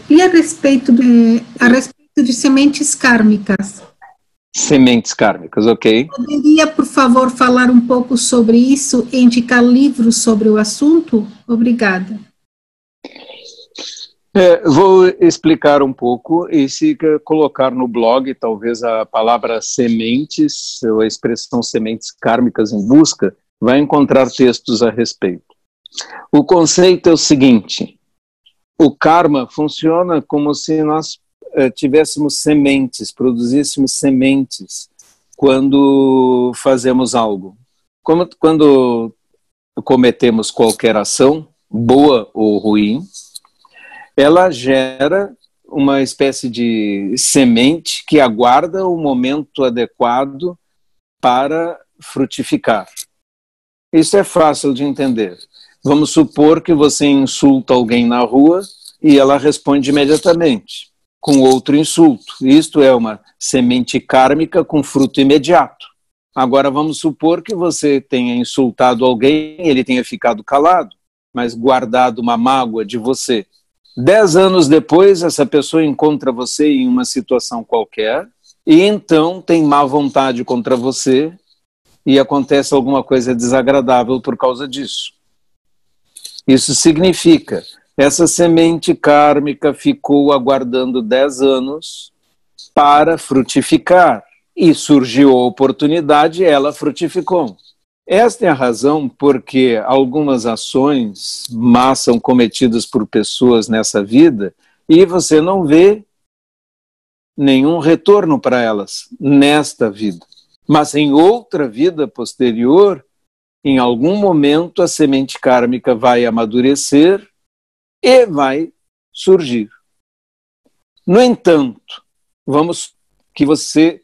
E a respeito de sementes kármicas? Sementes kármicas, ok. Poderia, por favor, falar um pouco sobre isso e indicar livros sobre o assunto? Obrigada. Vou explicar um pouco e se colocar no blog, talvez a palavra sementes, ou a expressão sementes kármicas em busca, vai encontrar textos a respeito. O conceito é o seguinte: o karma funciona como se nós tivéssemos sementes, produzíssemos sementes quando fazemos algo. Quando cometemos qualquer ação, boa ou ruim, ela gera uma espécie de semente que aguarda o momento adequado para frutificar. Isso é fácil de entender. Vamos supor que você insulta alguém na rua e ela responde imediatamente com outro insulto. Isto é uma semente kármica com fruto imediato. Agora vamos supor que você tenha insultado alguém, ele tenha ficado calado, mas guardado uma mágoa de você. 10 anos depois, essa pessoa encontra você em uma situação qualquer e então tem má vontade contra você e acontece alguma coisa desagradável por causa disso. Isso significa, essa semente kármica ficou aguardando 10 anos para frutificar e surgiu a oportunidade e ela frutificou. Esta é a razão porque algumas ações más são cometidas por pessoas nessa vida e você não vê nenhum retorno para elas nesta vida. Mas em outra vida posterior, em algum momento a semente kármica vai amadurecer e vai surgir. No entanto, vamos que você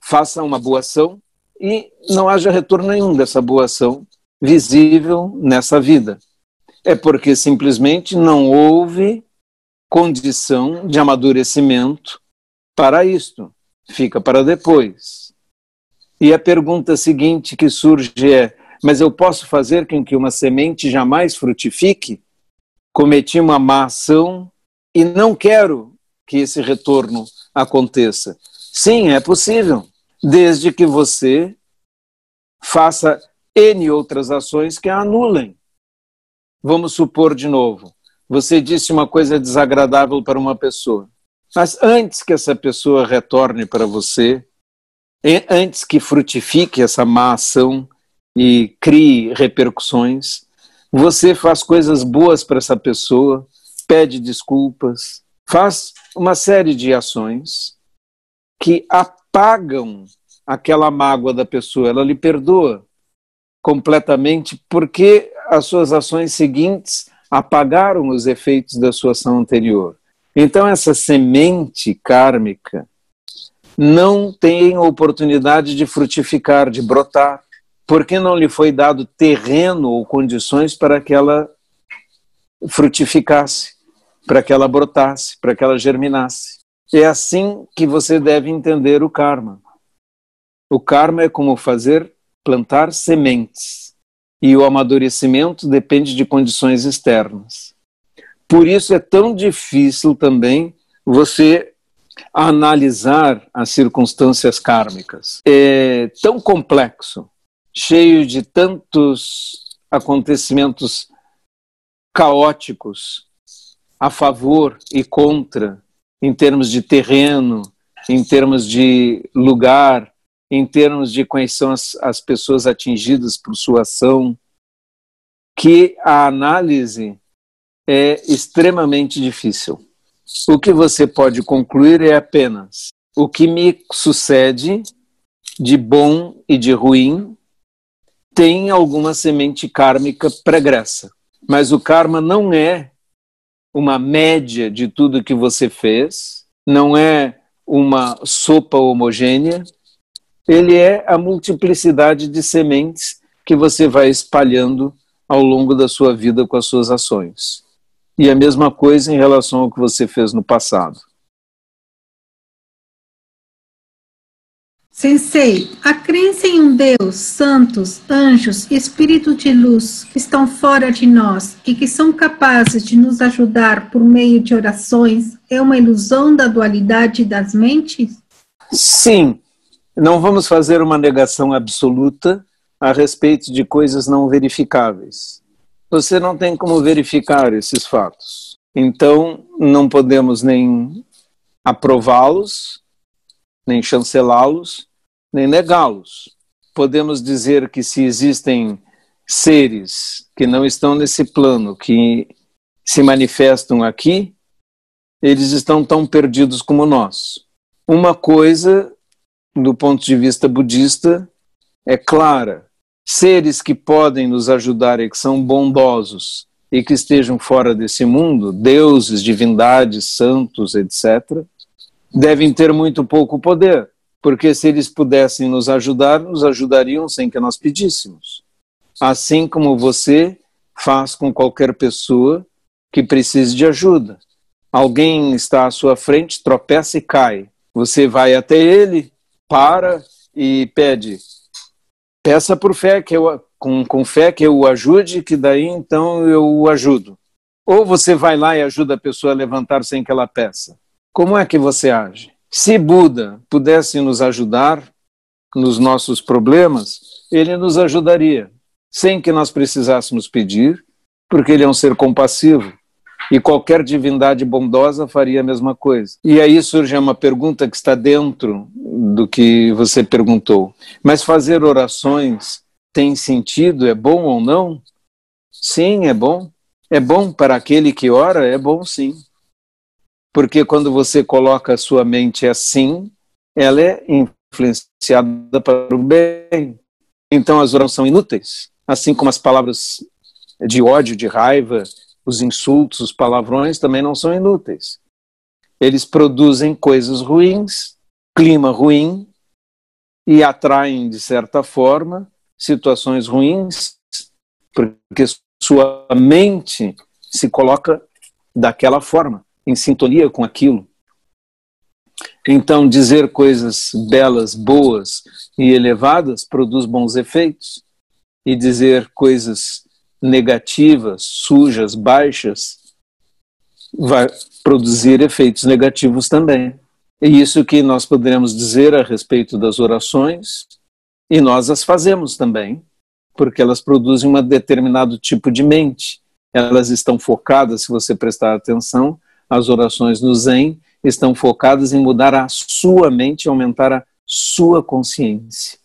faça uma boa ação e não haja retorno nenhum dessa boa ação visível nessa vida. É porque simplesmente não houve condição de amadurecimento para isto. Fica para depois. E a pergunta seguinte que surge é: mas eu posso fazer com que uma semente jamais frutifique? Cometi uma má ação e não quero que esse retorno aconteça. Sim, é possível, desde que você faça N outras ações que a anulem. Vamos supor de novo, você disse uma coisa desagradável para uma pessoa, mas antes que essa pessoa retorne para você, antes que frutifique essa má ação e crie repercussões, você faz coisas boas para essa pessoa, pede desculpas, faz uma série de ações que apagam aquela mágoa da pessoa, ela lhe perdoa completamente porque as suas ações seguintes apagaram os efeitos da sua ação anterior. Então essa semente kármica não tem oportunidade de frutificar, de brotar, porque não lhe foi dado terreno ou condições para que ela frutificasse, para que ela brotasse, para que ela germinasse. É assim que você deve entender o karma. O karma é como plantar sementes, e o amadurecimento depende de condições externas. Por isso é tão difícil também você analisar as circunstâncias kármicas. É tão complexo, cheio de tantos acontecimentos caóticos a favor e contra, em termos de terreno, em termos de lugar, em termos de quais são as pessoas atingidas por sua ação, que a análise é extremamente difícil. O que você pode concluir é apenas: o que me sucede de bom e de ruim tem alguma semente kármica pregressa, mas o karma não é uma média de tudo que você fez, não é uma sopa homogênea, ele é a multiplicidade de sementes que você vai espalhando ao longo da sua vida com as suas ações. E a mesma coisa em relação ao que você fez no passado. Sensei, a crença em um Deus, santos, anjos e espírito de luz que estão fora de nós e que são capazes de nos ajudar por meio de orações é uma ilusão da dualidade das mentes? Sim, não vamos fazer uma negação absoluta a respeito de coisas não verificáveis. Você não tem como verificar esses fatos. Então, não podemos nem aprová-los, nem chancelá-los, nem negá-los. Podemos dizer que se existem seres que não estão nesse plano, que se manifestam aqui, eles estão tão perdidos como nós. Uma coisa, do ponto de vista budista, é clara. Seres que podem nos ajudar e que são bondosos e que estejam fora desse mundo, deuses, divindades, santos, etc., devem ter muito pouco poder, porque se eles pudessem nos ajudar, nos ajudariam sem que nós pedíssemos. Assim como você faz com qualquer pessoa que precise de ajuda. Alguém está à sua frente, tropeça e cai. Você vai até ele, para e pede. Peça por fé, com fé que eu o ajude, que daí então eu o ajudo. Ou você vai lá e ajuda a pessoa a levantar sem que ela peça. Como é que você age? Se Buda pudesse nos ajudar nos nossos problemas, ele nos ajudaria, sem que nós precisássemos pedir, porque ele é um ser compassivo. E qualquer divindade bondosa faria a mesma coisa. E aí surge uma pergunta que está dentro do que você perguntou. Mas fazer orações tem sentido? É bom ou não? Sim, é bom. É bom para aquele que ora? É bom, sim. Porque quando você coloca a sua mente assim, ela é influenciada para o bem. Então as orações são inúteis, assim como as palavras de ódio, de raiva, os insultos, os palavrões também não são inúteis. Eles produzem coisas ruins, clima ruim, e atraem, de certa forma, situações ruins, porque sua mente se coloca daquela forma, em sintonia com aquilo. Então, dizer coisas belas, boas e elevadas produz bons efeitos, e dizer coisas negativas, sujas, baixas, vai produzir efeitos negativos também. É isso que nós poderemos dizer a respeito das orações, e nós as fazemos também, porque elas produzem um determinado tipo de mente. Elas estão focadas, se você prestar atenção, as orações no Zen estão focadas em mudar a sua mente e aumentar a sua consciência.